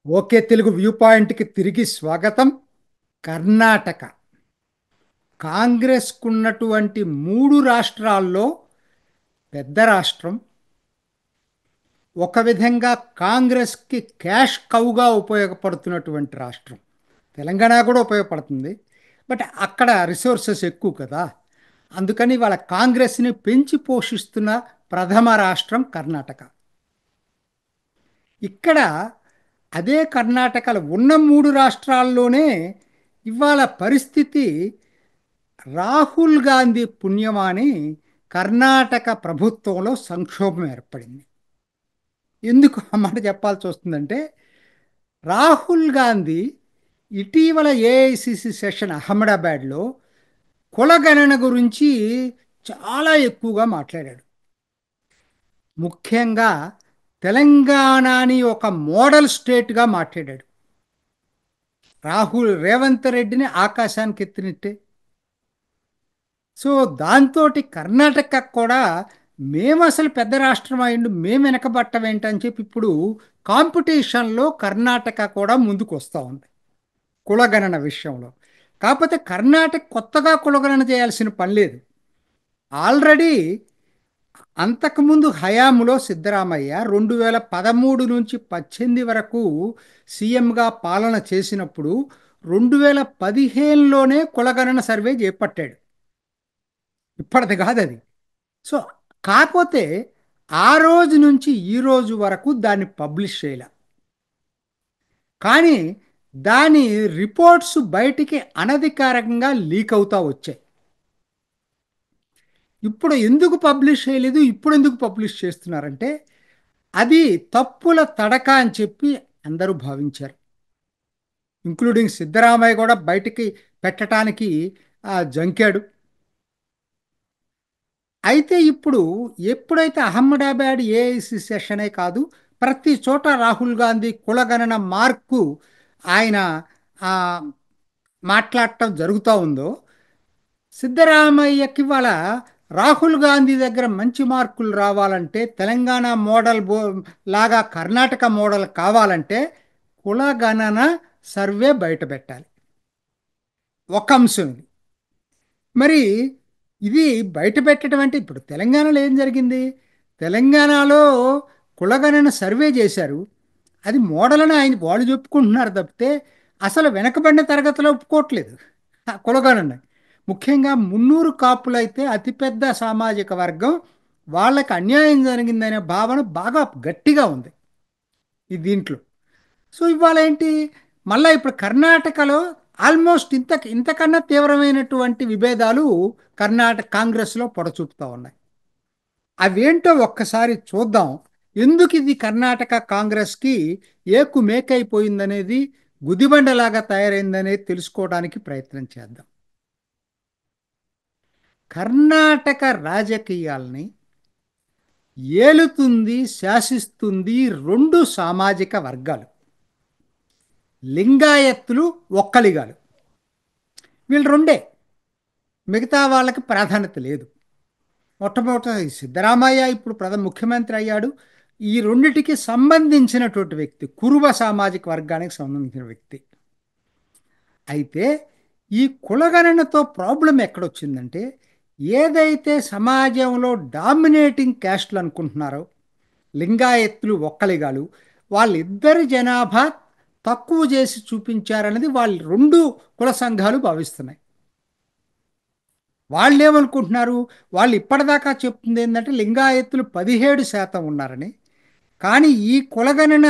Okay Telugu view పాయింట్కి తిరిగి స్వాగతం. కర్ణాటక కాంగ్రెస్కున్నటువంటి మూడు రాష్ట్రాల్లో పెద్ద రాష్ట్రం. ఒక విధంగా కాంగ్రెస్కి క్యాష్ కౌగా ఉపయోగపడుతున్నటువంటి రాష్ట్రం. తెలంగాణ కూడా ఉపయోగపడుతుంది. బట్ అక్కడ రిసోర్సెస్ ఎక్కువ కదా. అందుకని వాళ్ళ కాంగ్రెస్ని పెంచి పోషిస్తున్న ప్రథమ రాష్ట్రం కర్ణాటక. ఇక్కడ అదే కర్ణాటకలో ఉన్న మూడు రాష్ట్రాల్లోనే ఇవాళ పరిస్థితి రాహుల్ గాంధీ పుణ్యమాని కర్ణాటక ప్రభుత్వంలో సంక్షోభం ఏర్పడింది. ఎందుకు ఆ మాట చెప్పాల్సి వస్తుందంటే, రాహుల్ గాంధీ ఇటీవల ఏఐసిసి సెషన్ అహ్మదాబాద్లో కులగణన గురించి చాలా ఎక్కువగా మాట్లాడాడు. ముఖ్యంగా తెలంగాణని ఒక మోడల్ స్టేట్గా మాట్లాడాడు. రాహుల్ రేవంత్ రెడ్డిని ఆకాశానికి ఎత్తినట్టే. సో దాంతో కర్ణాటక కూడా మేము అసలు పెద్ద రాష్ట్రం అయిండు, మేము వెనకబట్టం ఏంటని చెప్పి ఇప్పుడు కాంపిటీషన్లో కర్ణాటక కూడా ముందుకు వస్తూ ఉంది కులగణన విషయంలో. కాకపోతే కర్ణాటక కొత్తగా కులగణన చేయాల్సిన పని లేదు. ఆల్రెడీ అంతకుముందు హయాంలో సిద్ధరామయ్య 2013 నుంచి 18 వరకు సీఎంగా పాలన చేసినప్పుడు 2015లోనే కులగణన సర్వే చేపట్టాడు. ఇప్పటిది కాదు అది. సో కాకపోతే ఆ రోజు నుంచి ఈ రోజు వరకు దాన్ని పబ్లిష్ చేయాల. కానీ దాని రిపోర్ట్స్ బయటికి అనధికారికంగా లీక్ అవుతా వచ్చాయి. ఇప్పుడు ఎందుకు పబ్లిష్ చేయలేదు, ఇప్పుడు ఎందుకు పబ్లిష్ చేస్తున్నారంటే అది తప్పుల తడక అని చెప్పి అందరూ భావించారు. ఇంక్లూడింగ్ సిద్ధరామయ్య కూడా బయటికి పెట్టడానికి జంకాడు. అయితే ఇప్పుడు ఎప్పుడైతే అహ్మదాబాద్ ఏఐసి సెషనే కాదు, ప్రతి చోట రాహుల్ గాంధీ కులగణన మార్కు ఆయన ఆ, మాట్లాడటం జరుగుతూ ఉందో, సిద్ధరామయ్యకి వాళ్ళ రాహుల్ గాంధీ దగ్గర మంచి మార్కులు రావాలంటే తెలంగాణ మోడల్ లాగా కర్ణాటక మోడల్ కావాలంటే కులగణన సర్వే బయట పెట్టాలి. ఒక అంశం ఇది. మరి ఇది బయట పెట్టడం అంటే ఇప్పుడు తెలంగాణలో ఏం జరిగింది? తెలంగాణలో కులగణన సర్వే చేశారు. అది మోడల్ అని ఆయన వాళ్ళు చెప్పుకుంటున్నారు తప్పితే అసలు వెనకబడిన తరగతిలో ఒప్పుకోవట్లేదు ఆ కులగణన. ముఖ్యంగా మున్నూరు కాపులైతే అతిపెద్ద సామాజిక వర్గం, వాళ్ళకి అన్యాయం జరిగిందనే భావన బాగా గట్టిగా ఉంది ఈ దీంట్లో. సో ఇవాళ ఏంటి, మళ్ళీ ఇప్పుడు కర్ణాటకలో ఆల్మోస్ట్ ఇంతకన్నా తీవ్రమైనటువంటి విభేదాలు కర్ణాటక కాంగ్రెస్లో పొడచూపుతూ ఉన్నాయి. అవేంటో ఒక్కసారి చూద్దాం. ఎందుకు ఇది కర్ణాటక కాంగ్రెస్కి ఏకుమేకైపోయిందనేది, గుదిబండలాగా తయారైందనేది తెలుసుకోవడానికి ప్రయత్నం చేద్దాం. కర్ణాటక రాజకీయాల్ని ఏలుతుంది, శాసిస్తుంది రెండు సామాజిక వర్గాలు: లింగాయత్తులు, ఒక్కలిగాలు. వీళ్ళు రెండే, మిగతా వాళ్ళకి ప్రాధాన్యత లేదు. మొట్టమొదటి సిద్ధరామయ్య ఇప్పుడు ముఖ్యమంత్రి అయ్యాడు. ఈ రెండిటికి సంబంధించినటువంటి వ్యక్తి, కురుబ సామాజిక వర్గానికి సంబంధించిన వ్యక్తి. అయితే ఈ కులగణనతో ప్రాబ్లం ఎక్కడొచ్చిందంటే, ఏదైతే సమాజంలో డామినేటింగ్ క్యాస్ట్లు అనుకుంటున్నారో లింగాయత్తులు, ఒక్కలిగాలు, వాళ్ళిద్దరి జనాభా తక్కువ చేసి చూపించారన్నది వాళ్ళు రెండు కుల సంఘాలు భావిస్తున్నాయి. వాళ్ళు ఏమనుకుంటున్నారు, వాళ్ళు ఇప్పటిదాకా చెప్తుంది ఏంటంటే లింగాయత్తులు 17% ఉన్నారని. కానీ ఈ కులగణన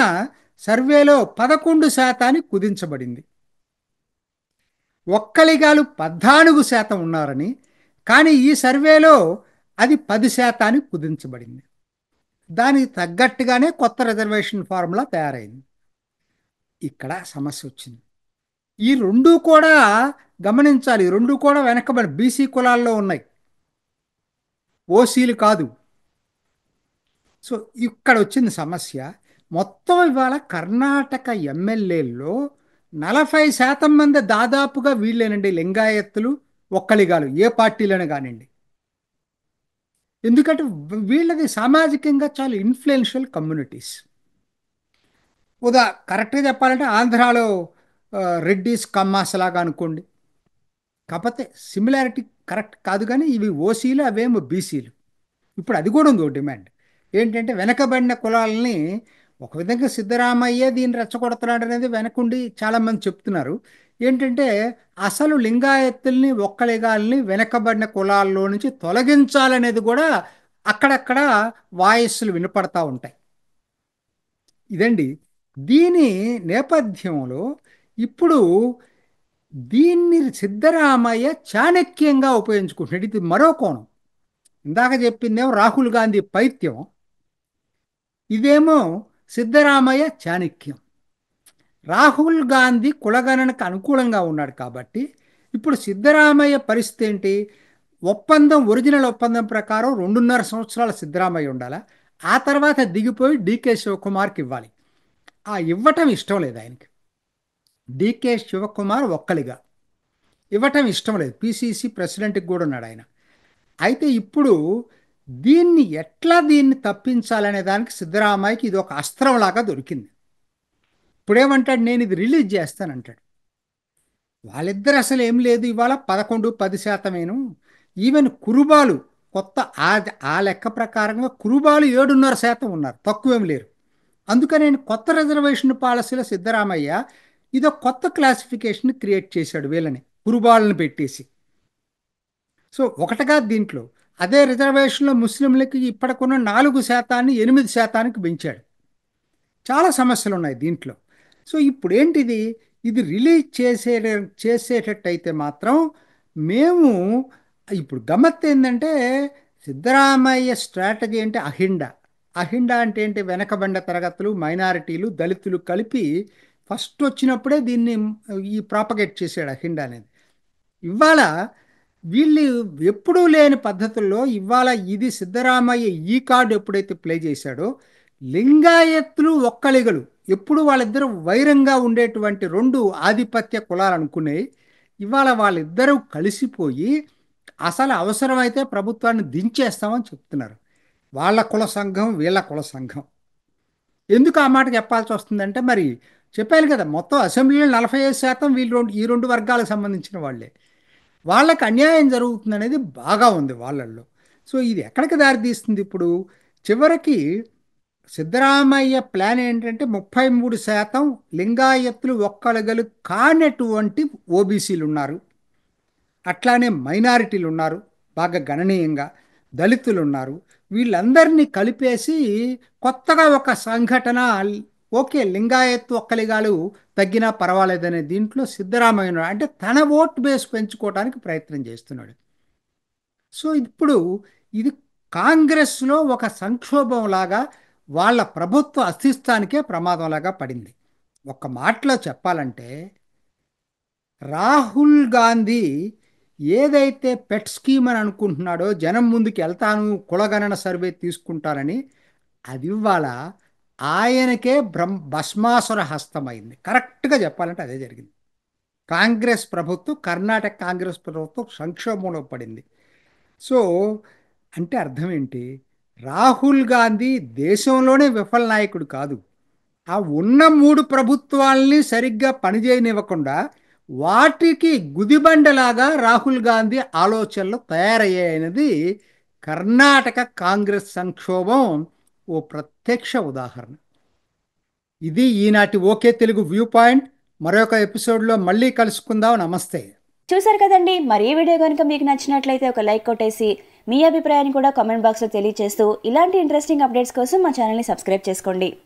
సర్వేలో 11% కుదించబడింది. ఒక్కలిగాలు 14% ఉన్నారని, కానీ ఈ సర్వేలో అది 10% కుదించబడింది. దానికి తగ్గట్టుగానే కొత్త రిజర్వేషన్ ఫార్ములా తయారైంది. ఇక్కడ సమస్య వచ్చింది. ఈ రెండు కూడా గమనించాలి, ఈ రెండు కూడా వెనకబడి బీసీ కులాల్లో ఉన్నాయి, ఓసీలు కాదు. సో ఇక్కడ వచ్చింది సమస్య. మొత్తం ఇవాళ కర్ణాటక ఎమ్మెల్యేల్లో 40% మంది దాదాపుగా వీళ్ళేనండి, లింగాయత్తులు, ఒక్కలిగాలు, ఏ పార్టీలను కానివ్వండి. ఎందుకంటే వీళ్ళది సామాజికంగా చాలా ఇన్ఫ్లుయెన్షియల్ కమ్యూనిటీస్. కరెక్ట్గా చెప్పాలంటే ఆంధ్రాలో రెడ్డిస్ కమ్మాస్ లాగా అనుకోండి. కాకపోతే సిమిలారిటీ కరెక్ట్ కాదు, కానీ ఇవి ఓసీలు అవేమో బీసీలు. ఇప్పుడు అది కూడా ఉంది ఓ డిమాండ్. ఏంటంటే వెనకబడిన కులాలని ఒక విధంగా సిద్ధరామయ్యే దీన్ని రెచ్చగొడుతున్నాడు అనేది వెనకుండి చాలామంది చెప్తున్నారు. ఏంటంటే అసలు లింగాయత్తుల్ని ఒక్కలిగాల్ని వెనకబడిన కులాల్లో నుంచి తొలగించాలనేది కూడా అక్కడక్కడ వాయిస్లు వినపడతా ఉంటాయి. ఇదండి. దీని నేపథ్యంలో ఇప్పుడు దీన్ని సిద్ధరామయ్య చాణక్యంగా ఉపయోగించుకుంటున్నాడు. ఇది మరో కోణం. ఇందాక చెప్పిందేమో రాహుల్ గాంధీ పైత్యం, ఇదేమో సిద్ధరామయ్య చాణక్యం. రాహుల్ గాంధీ కులగణనకు అనుకూలంగా ఉన్నాడు కాబట్టి ఇప్పుడు సిద్ధరామయ్య పరిస్థితి ఏంటి? ఒరిజినల్ ఒప్పందం ప్రకారం 2.5 సంవత్సరాల సిద్ధరామయ్య ఉండాలా, ఆ తర్వాత దిగిపోయి డీకే శివకుమార్కి ఇవ్వాలి. ఆ ఇవ్వటం ఇష్టం లేదు ఆయనకి. డీకే శివకుమార్ ఒక్కలిగా ఇవ్వటం ఇష్టం లేదు. పిసిసి ప్రెసిడెంట్కి కూడా ఉన్నాడు ఆయన. అయితే ఇప్పుడు దీన్ని తప్పించాలనే దానికి సిద్ధరామయ్యకి ఇది ఒక అస్త్రంలాగా దొరికింది. ఇప్పుడేమంటాడు, నేను ఇది రిలీజ్ చేస్తానంటాడు. వాళ్ళిద్దరు అసలు ఏం లేదు, ఇవాళ 11-10%. ఈవెన్ కురుబాలు కొత్త ఆ ఆ లెక్క ప్రకారంగా కురుబాలు 7.5% ఉన్నారు, తక్కువేం లేరు. అందుకని నేను కొత్త రిజర్వేషన్ పాలసీలో సిద్ధరామయ్య ఇదో కొత్త క్లాసిఫికేషన్ క్రియేట్ చేశాడు, వీళ్ళని కురుబాలను పెట్టేసి. సో ఒకటిగా దీంట్లో అదే రిజర్వేషన్లో ముస్లింలకి ఇప్పటికున్న 4% 8%కి పెంచాడు. చాలా సమస్యలు ఉన్నాయి దీంట్లో. సో ఇప్పుడు ఏంటిది, ఇది రిలీజ్ చేసేటట్టయితే మాత్రం మేము ఇప్పుడు గమ్మత్ ఏంటంటే సిద్ధరామయ్య స్ట్రాటజీ అంటే అహిండా. అహిండా అంటే ఏంటి? వెనకబండ తరగతులు, మైనారిటీలు, దళితులు కలిపి ఫస్ట్ వచ్చినప్పుడే దీన్ని ఈ ప్రాపగేట్ చేశాడు అహిండా అనేది. ఇవాళ వీళ్ళు ఎప్పుడూ లేని పద్ధతుల్లో ఇవాళ ఇది సిద్ధరామయ్య ఈ కార్డు ఎప్పుడైతే ప్లే చేశాడో, లింగాయత్తులు ఒక్కలిగలు ఎప్పుడు వాళ్ళిద్దరూ వైరంగా ఉండేటువంటి రెండు ఆధిపత్య కులాలు అనుకునేవి, ఇవాళ వాళ్ళిద్దరూ కలిసిపోయి అసలు అవసరమైతే ప్రభుత్వాన్ని దించేస్తామని చెప్తున్నారు. వాళ్ళ కుల సంఘం, వీళ్ళ కుల సంఘం. ఎందుకు ఆ మాట చెప్పాల్సి వస్తుందంటే, మరి చెప్పాను కదా, మొత్తం అసెంబ్లీలో 45% ఈ రెండు వర్గాలకు సంబంధించిన వాళ్ళే. వాళ్ళకి అన్యాయం జరుగుతుంది అనేది బాగా ఉంది వాళ్ళల్లో. సో ఇది ఎక్కడికి దారితీస్తుంది ఇప్పుడు? చివరికి సిద్ధరామయ్య ప్లాన్ ఏంటంటే 33% లింగాయత్తులు ఒక్కలగలు కానటువంటి ఓబీసీలు ఉన్నారు, అట్లానే మైనారిటీలు ఉన్నారు బాగా గణనీయంగా, దళితులు ఉన్నారు. వీళ్ళందరినీ కలిపేసి కొత్తగా ఒక సంఘటన, ఓకే లింగాయత్తు ఒక్కలిగాలు తగ్గినా పర్వాలేదనే దీంట్లో సిద్ధరామయ్య ఉన్నాడు. అంటే తన ఓట్ బేస్ పెంచుకోవడానికి ప్రయత్నం చేస్తున్నాడు. సో ఇప్పుడు ఇది కాంగ్రెస్లో ఒక సంక్షోభంలాగా, వాళ్ళ ప్రభుత్వ అస్తిత్వానికే ప్రమాదంలాగా పడింది. ఒక మాటలో చెప్పాలంటే రాహుల్ గాంధీ ఏదైతే పెట్ స్కీమ్ అని అనుకుంటున్నాడో, జనం ముందుకు వెళ్తాను కులగణన సర్వే తీసుకుంటానని, అది ఇవాళ ఆయనకే భస్మాసుర హస్తమైంది. కరెక్ట్గా చెప్పాలంటే అదే జరిగింది. కాంగ్రెస్ ప్రభుత్వం, కర్ణాటక కాంగ్రెస్ ప్రభుత్వం సంక్షోభంలో పడింది. సో అంటే అర్థం ఏంటి? రాహుల్ గాంధీ దేశంలోనే విఫల నాయకుడు కాదు, ఆ ఉన్న 3 ప్రభుత్వాల్ని సరిగ్గా పనిచేయనివ్వకుండా వాటికి గుదిబండలాగా రాహుల్ గాంధీ ఆలోచనలు తయారయ్యాయనేది కర్ణాటక కాంగ్రెస్ సంక్షోభం ఓ ప్రత్యక్ష ఉదాహరణ. ఇది ఈనాటి ఓకే తెలుగు వ్యూ పాయింట్. మరొక ఎపిసోడ్లో మళ్ళీ కలుసుకుందాం. నమస్తే. చూసారు కదండి, మరి ఈ వీడియో కనుక మీకు నచ్చినట్లయితే ఒక లైక్ కొట్టేసి మీ అభిప్రాయాన్ని కూడా కామెంట్ బాక్స్లో తెలియజేస్తూ ఇలాంటి ఇంట్రెస్టింగ్ అప్డేట్స్ కోసం మా ఛానల్ని సబ్స్క్రైబ్ చేసుకోండి.